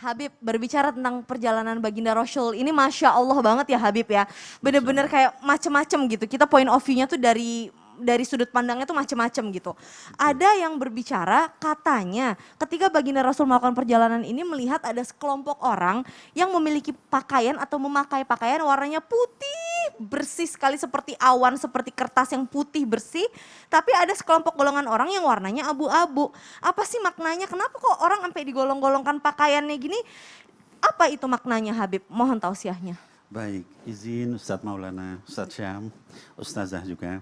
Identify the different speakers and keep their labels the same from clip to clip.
Speaker 1: Habib, berbicara tentang perjalanan Baginda Rasul ini Masya Allah banget ya Habib ya. Bener-bener kayak macem-macem gitu. Kita point of view-nya tuh dari sudut pandangnya tuh macem-macem gitu. Ada yang berbicara katanya ketika Baginda Rasul melakukan perjalanan ini melihat ada sekelompok orang yang memiliki pakaian atau memakai pakaian warnanya putih bersih sekali seperti awan, seperti kertas yang putih bersih. Tapi ada sekelompok golongan orang yang warnanya abu-abu. Apa sih maknanya? Kenapa kok orang sampai digolong-golongkan pakaiannya gini? Apa itu maknanya Habib? Mohon tausiahnya.
Speaker 2: Baik, izin Ustadz Maulana, Ustadz Syam, Ustazah juga.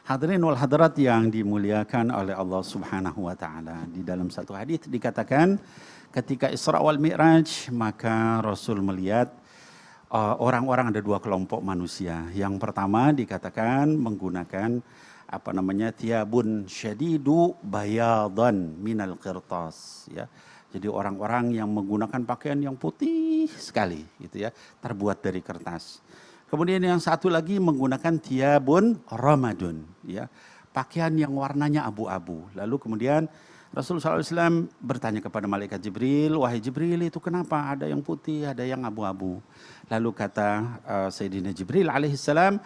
Speaker 2: Hadirin wal hadirat yang dimuliakan oleh Allah Subhanahu wa taala. Di dalam satu hadis dikatakan ketika Isra wal Mi'raj maka Rasul melihat orang-orang ada dua kelompok manusia. Yang pertama dikatakan menggunakan tiabun syadidu bayadan minal qirtas ya. Jadi orang-orang yang menggunakan pakaian yang putih sekali gitu ya, terbuat dari kertas. Kemudian yang satu lagi menggunakan tiabun ramadun, ya, pakaian yang warnanya abu-abu. Lalu kemudian Rasulullah SAW bertanya kepada malaikat Jibril, wahai Jibril itu kenapa ada yang putih, ada yang abu-abu. Lalu kata Sayyidina Jibril alaihissalam,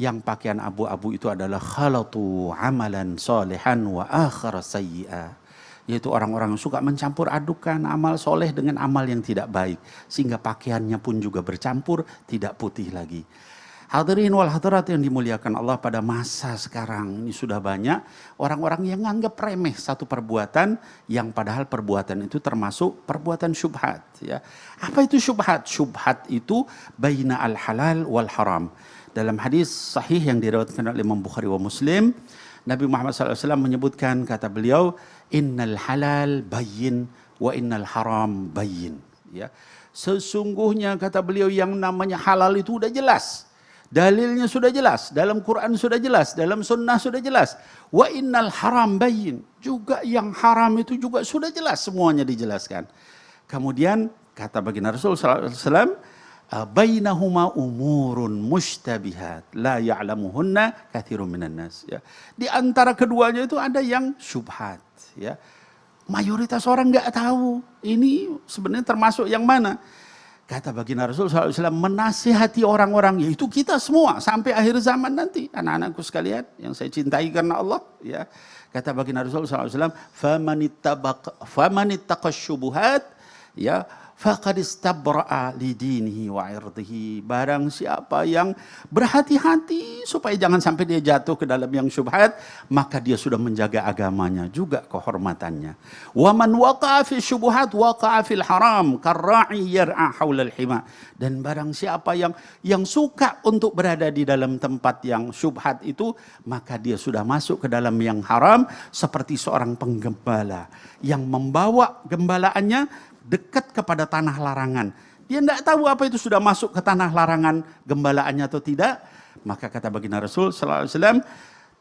Speaker 2: yang pakaian abu-abu itu adalah khalatu amalan solehan wa akhar sayyi'ah. Yaitu orang-orang yang suka mencampur adukan amal soleh dengan amal yang tidak baik. Sehingga pakaiannya pun juga bercampur, tidak putih lagi. Hadirin wal hadirat yang dimuliakan Allah, pada masa sekarang ini sudah banyak orang-orang yang menganggap remeh satu perbuatan yang padahal perbuatan itu termasuk perbuatan syubhat. Ya. Apa itu syubhat? Syubhat itu baina al-halal wal haram. Dalam hadis sahih yang diriwayatkan oleh Imam Bukhari wa Muslim, Nabi Muhammad SAW menyebutkan, kata beliau, innal halal bayyin wa innal haram bayyin. Ya. Sesungguhnya kata beliau yang namanya halal itu sudah jelas. Dalilnya sudah jelas. Dalam Quran sudah jelas. Dalam sunnah sudah jelas. Wa innal haram bayyin. Juga yang haram itu juga sudah jelas. Semuanya dijelaskan. Kemudian kata baginda Rasul SAW, bainahuma umurun mushtabihat la ya'lamuhunna katsirun minan nas, ya. Di antara keduanya itu ada yang syubhat, ya. Mayoritas orang enggak tahu ini sebenarnya termasuk yang mana. Kata baginda Rasul SAW menasihati orang-orang, yaitu kita semua sampai akhir zaman nanti, anak-anakku sekalian yang saya cintai karena Allah, ya. Kata baginda Rasul SAW, famanittaqash syubuhat, ya, faqad istabra'a lidinihi wa irdihi. Barang siapa yang berhati-hati supaya jangan sampai dia jatuh ke dalam yang syubhat, maka dia sudah menjaga agamanya juga kehormatannya. Wa man waqa'a fi syubhat waqa'a fil haram karra'i yar'a haulal hima. Dan barang siapa yang suka untuk berada di dalam tempat yang syubhat itu, maka dia sudah masuk ke dalam yang haram seperti seorang penggembala yang membawa gembalaannya dekat kepada tanah larangan. Dia tidak tahu apa itu sudah masuk ke tanah larangan gembalaannya atau tidak. Maka kata baginda Rasul sallallahu alaihi wasallam,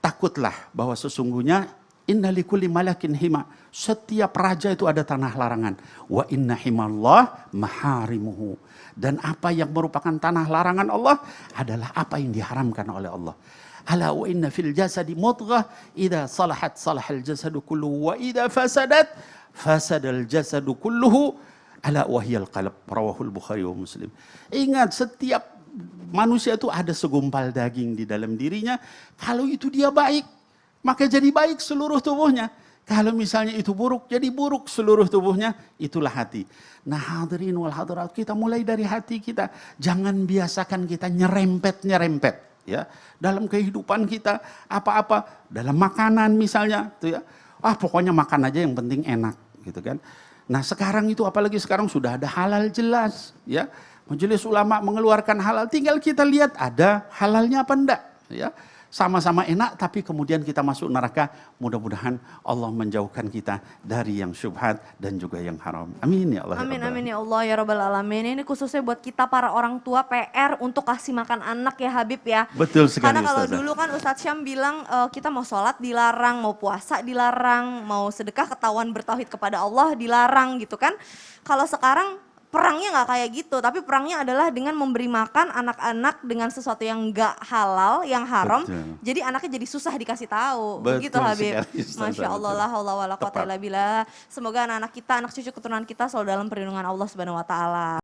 Speaker 2: takutlah bahwa sesungguhnya inna likulli malakin hima. Setiap raja itu ada tanah larangan. Wa inna himallah maharimuhu. Dan apa yang merupakan tanah larangan Allah adalah apa yang diharamkan oleh Allah. Ala wa inna fil jasadi mudghah idza salahat salahal jasadu kulluhu wa idza fasadat fasadal jasadu kulluhu ala wahyal qalb, rawahul Bukhari wa Muslim. Ingat, setiap manusia itu ada segumpal daging di dalam dirinya. Kalau itu dia baik, maka jadi baik seluruh tubuhnya. Kalau misalnya itu buruk, jadi buruk seluruh tubuhnya. Itulah hati. Nah hadirin wal hadirat, kita mulai dari hati kita. Jangan biasakan kita nyerempet-nyerempet, ya. Dalam kehidupan kita, apa-apa, dalam makanan misalnya, tuh ya. Pokoknya makan aja yang penting enak. Gitu kan. Nah sekarang itu apalagi sekarang sudah ada halal jelas, ya. Majelis ulama mengeluarkan halal, tinggal kita lihat ada halalnya apa enggak, ya. Sama-sama enak tapi kemudian kita masuk neraka. Mudah-mudahan Allah menjauhkan kita dari yang syubhat dan juga yang haram. Amin ya Allah.
Speaker 1: Amin amin ya Allah ya Rabbal Alamin. Ini khususnya buat kita para orang tua PR untuk kasih makan anak ya Habib ya.
Speaker 2: Betul sekali.
Speaker 1: Karena kalau
Speaker 2: Ustazah,
Speaker 1: dulu kan Ustadz Syam bilang kita mau sholat dilarang, mau puasa dilarang, mau sedekah ketahuan bertauhid kepada Allah dilarang gitu kan. Kalau sekarang perangnya nggak kayak gitu, tapi perangnya adalah dengan memberi makan anak-anak dengan sesuatu yang nggak halal, yang haram.
Speaker 2: Betul.
Speaker 1: Jadi anaknya jadi susah dikasih tahu.
Speaker 2: Betul
Speaker 1: Begitu Habib.
Speaker 2: sekali, Ustazah,
Speaker 1: Masya Allah,
Speaker 2: betul.
Speaker 1: la haula wala quwata
Speaker 2: Tepat.
Speaker 1: illa billah. Semoga anak-anak kita, anak cucu keturunan kita selalu dalam perlindungan Allah Subhanahu wa taala.